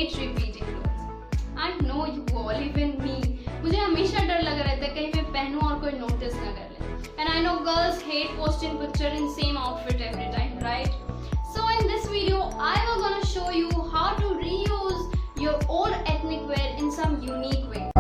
hate repeating clothes. I know you all, even me. मुझे हमेशा डर लगा रहता है कहीं मैं पहनूं और कोई notice ना कर ले. And I know girls hate posting picture in same outfit every time, right? So in this video, I will gonna show you how to reuse your old ethnic wear in some unique way.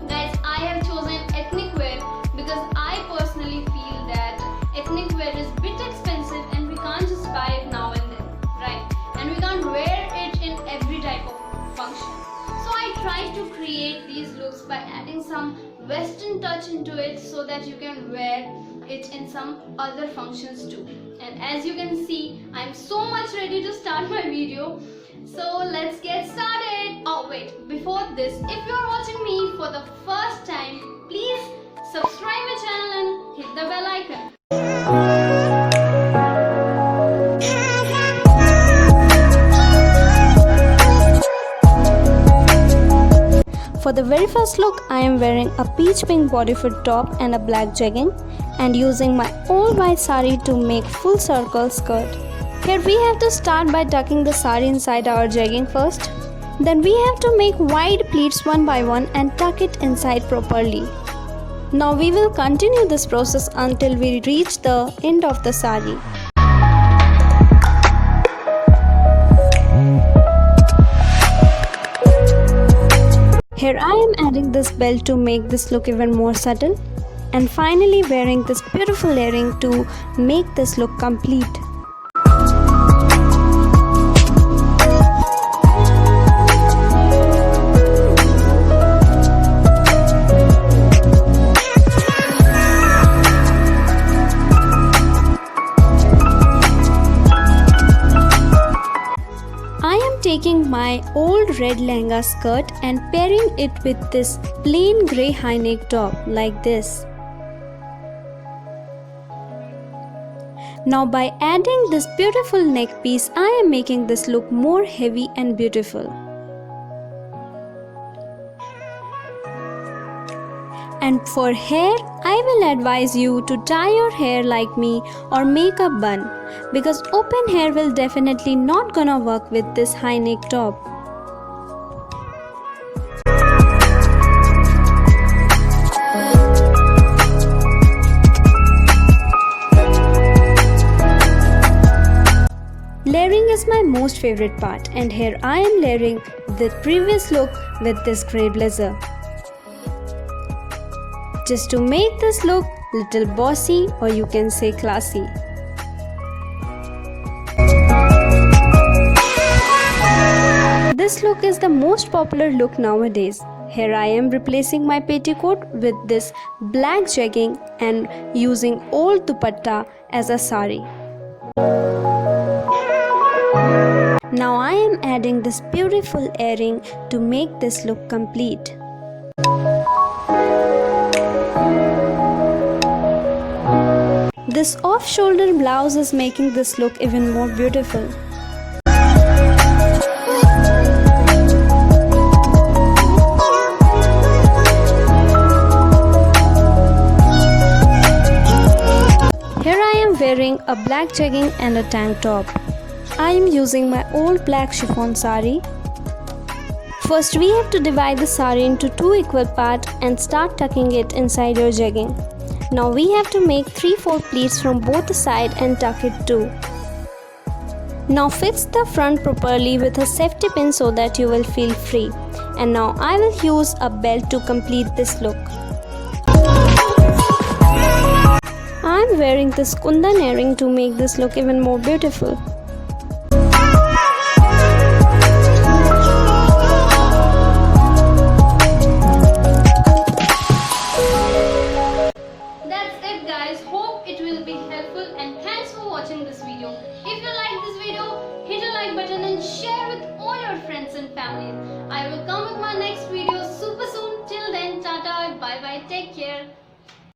Guys, I have chosen ethnic wear because I personally feel that ethnic wear is a bit expensive and we can't just buy it now and then, right? And we can't wear it in every type of function. So I tried to create these looks by adding some western touch into it so that you can wear it in some other functions too. And as you can see, I'm so much ready to start my video. So let's get started. Oh wait, before this, if you're watching me for the first time, please subscribe my channel and hit the bell icon. For the very first look, I am wearing a peach pink bodyfit top and a black jegging and using my old white sari to make full circle skirt. Here we have to start by tucking the sari inside our jegging first. Then we have to make wide pleats one by one and tuck it inside properly. Now we will continue this process until we reach the end of the sari. Here I am adding this belt to make this look even more subtle, and finally wearing this beautiful earring to make this look complete. Taking my old red lehenga skirt and pairing it with this plain grey high neck top like this. Now by adding this beautiful neck piece, I am making this look more heavy and beautiful. And for hair, I will advise you to tie your hair like me or make a bun, because open hair will definitely not gonna work with this high neck top. Layering is my most favorite part, and here I am layering the previous look with this grey blazer, just to make this look little bossy, or you can say classy. This look is the most popular look nowadays. Here I am replacing my petticoat with this black jegging and using old dupatta as a sari. Now I am adding this beautiful earring to make this look complete. This off-shoulder blouse is making this look even more beautiful. Here I am wearing a black jegging and a tank top. I am using my old black chiffon sari. First we have to divide the sari into two equal parts and start tucking it inside your jegging. Now we have to make 3/4 pleats from both sides and tuck it too. Now fix the front properly with a safety pin so that you will feel free. And now I will use a belt to complete this look. I am wearing this kundan earring to make this look even more beautiful. Watching this video. If you like this video, hit a like button and share with all your friends and family. I will come with my next video super soon. Till then, tata, bye bye, take care.